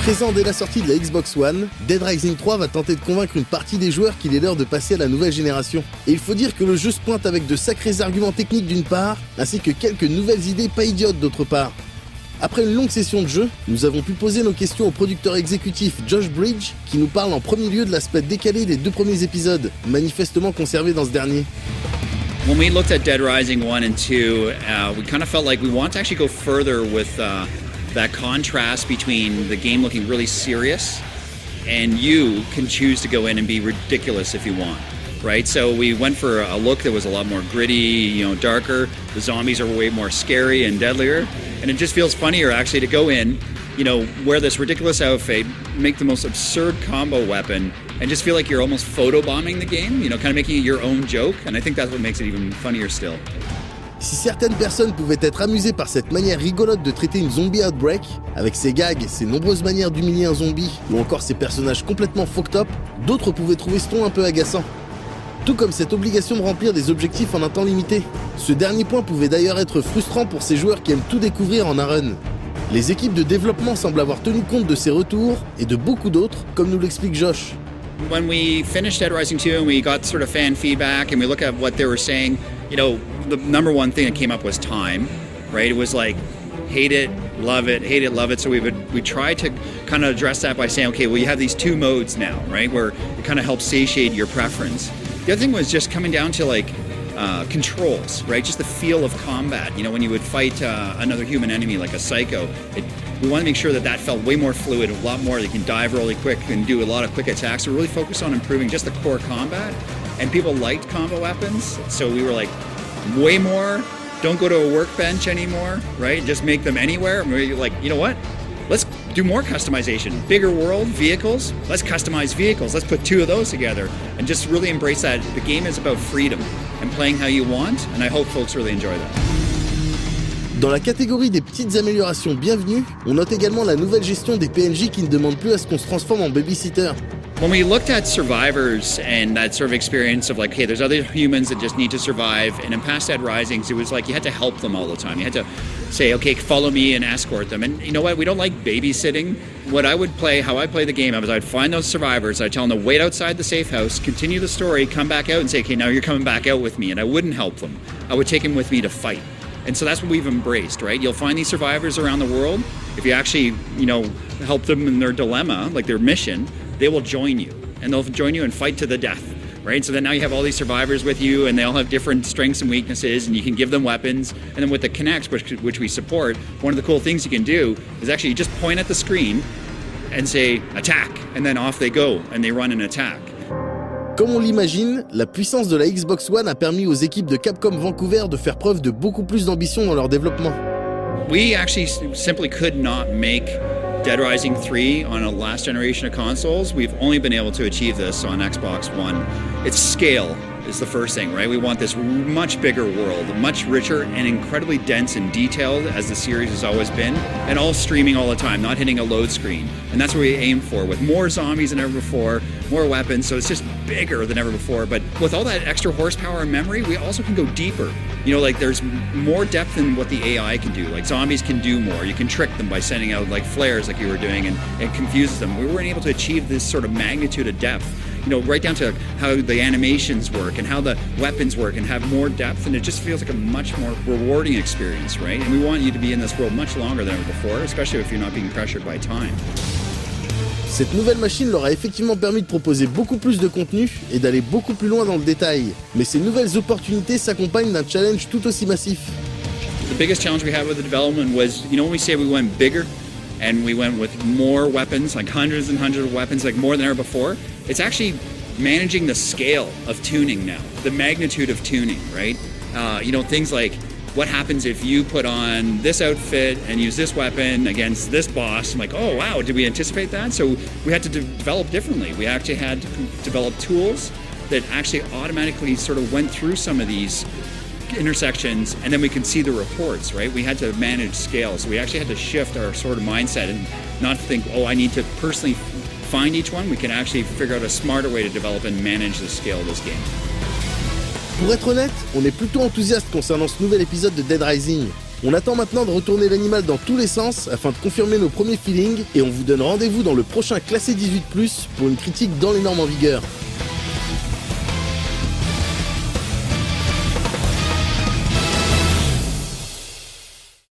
Présent dès la sortie de la Xbox One, Dead Rising 3 va tenter de convaincre une partie des joueurs qu'il est l'heure de passer à la nouvelle génération. Et il faut dire que le jeu se pointe avec de sacrés arguments techniques d'une part, ainsi que quelques nouvelles idées pas idiotes d'autre part. Après une longue session de jeu, nous avons pu poser nos questions au producteur exécutif Josh Bridge, qui nous parle en premier lieu de l'aspect décalé des 2 premiers épisodes, manifestement conservé dans ce dernier. When we looked at Dead Rising 1 and 2, we kind of felt like we want to actually go further with that contrast between the game looking really serious and you can choose to go in and be ridiculous if you want, right? So we went for a look that was a lot more gritty, darker. The zombies are way more scary and deadlier, and it just feels funnier actually to go in, wear this ridiculous outfit, make the most absurd combo weapon, and just feel like you're almost photobombing the game, kind of making it your own joke, and I think that's what makes it even funnier still. Si certaines personnes pouvaient être amusées par cette manière rigolote de traiter une zombie outbreak, avec ses gags, ses nombreuses manières d'humilier un zombie, ou encore ses personnages complètement fucked up, d'autres pouvaient trouver ce ton un peu agaçant. Tout comme cette obligation de remplir des objectifs en un temps limité. Ce dernier point pouvait d'ailleurs être frustrant pour ces joueurs qui aiment tout découvrir en un run. Les équipes de développement semblent avoir tenu compte de ces retours, et de beaucoup d'autres, comme nous l'explique Josh. When we finished Dead Rising 2 and we got sort of fan feedback and we look at what they were saying, the number one thing that came up was time, right? It was like, hate it, love it. So we tried to kind of address that by saying, okay, well, you have these 2 modes now, right? Where it kind of helps satiate your preference. The other thing was just coming down to controls, right? Just the feel of combat. When you would fight another human enemy like a psycho, we want to make sure that felt way more fluid, a lot more. You can dive really quick and do a lot of quick attacks. So really focus on improving just the core combat. And people liked combo weapons, so we were like, way more. Don't go to a workbench anymore, right? Just make them anywhere. And we're like, you know what? Let's do more customization. Bigger world, vehicles. Let's customize vehicles. Let's put 2 of those together and just really embrace that. The game is about freedom and playing how you want, and I hope folks really enjoy that. Dans la catégorie des petites améliorations bienvenues, on note également la nouvelle gestion des PNJ qui ne demande plus à ce qu'on se transforme en babysitter. When we looked at survivors and that sort of experience of like, hey, there's other humans that just need to survive, and in past Dead Risings, it was like you had to help them all the time. You had to say, okay, follow me and escort them. And you know what? We don't like babysitting. How I play the game, I'd find those survivors, I'd tell them to wait outside the safe house, continue the story, come back out and say, okay, now you're coming back out with me. And I wouldn't help them. I would take them with me to fight. And so that's what we've embraced, right? You'll find these survivors around the world. If you actually, help them in their dilemma, like their mission, they will join you. And they'll join you and fight to the death, right? So then now you have all these survivors with you, and they all have different strengths and weaknesses, and you can give them weapons. And then with the Kinects, which we support, one of the cool things you can do is actually just point at the screen and say, attack, and then off they go, and they run and attack. Comme on l'imagine, la puissance de la Xbox One a permis aux équipes de Capcom Vancouver de faire preuve de beaucoup plus d'ambition dans leur développement. We actually simply could not make Dead Rising 3 on a last generation of consoles. We've only been able to achieve this on Xbox One. Its scale is the first thing, right? We want this much bigger world, much richer and incredibly dense and detailed as the series has always been, and all streaming all the time, not hitting a load screen. And that's what we aim for, with more zombies than ever before, more weapons, so it's just bigger than ever before. But with all that extra horsepower and memory, we also can go deeper. There's more depth than what the AI can do. Like zombies can do more. You can trick them by sending out like flares like you were doing, and it confuses them. We weren't able to achieve this sort of magnitude of depth, right down to how the animations work and how the weapons work and have more depth, and it just feels like a much more rewarding experience, right? And we want you to be in this world much longer than ever before, especially if you're not being pressured by time. Cette nouvelle machine leur a effectivement permis de proposer beaucoup plus de contenu et d'aller beaucoup plus loin dans le détail. Mais ces nouvelles opportunités s'accompagnent d'un challenge tout aussi massif. The biggest challenge we had with the development was, when we say we went bigger and we went with more weapons, like hundreds and hundreds of weapons, like more than ever before, it's actually managing the scale of tuning now, the magnitude of tuning, right? Things like, what happens if you put on this outfit and use this weapon against this boss? I'm like, oh wow, did we anticipate that? So we had to develop differently. We actually had to develop tools that actually automatically sort of went through some of these intersections, and then we can see the reports, right? We had to manage scale, so we actually had to shift our sort of mindset and not think, oh, I need to personally find each one. We can actually figure out a smarter way to develop and manage the scale of this game. Pour être honnête, on est plutôt enthousiaste concernant ce nouvel épisode de Dead Rising. On attend maintenant de retourner l'animal dans tous les sens afin de confirmer nos premiers feelings et on vous donne rendez-vous dans le prochain classé 18+, pour une critique dans les normes en vigueur.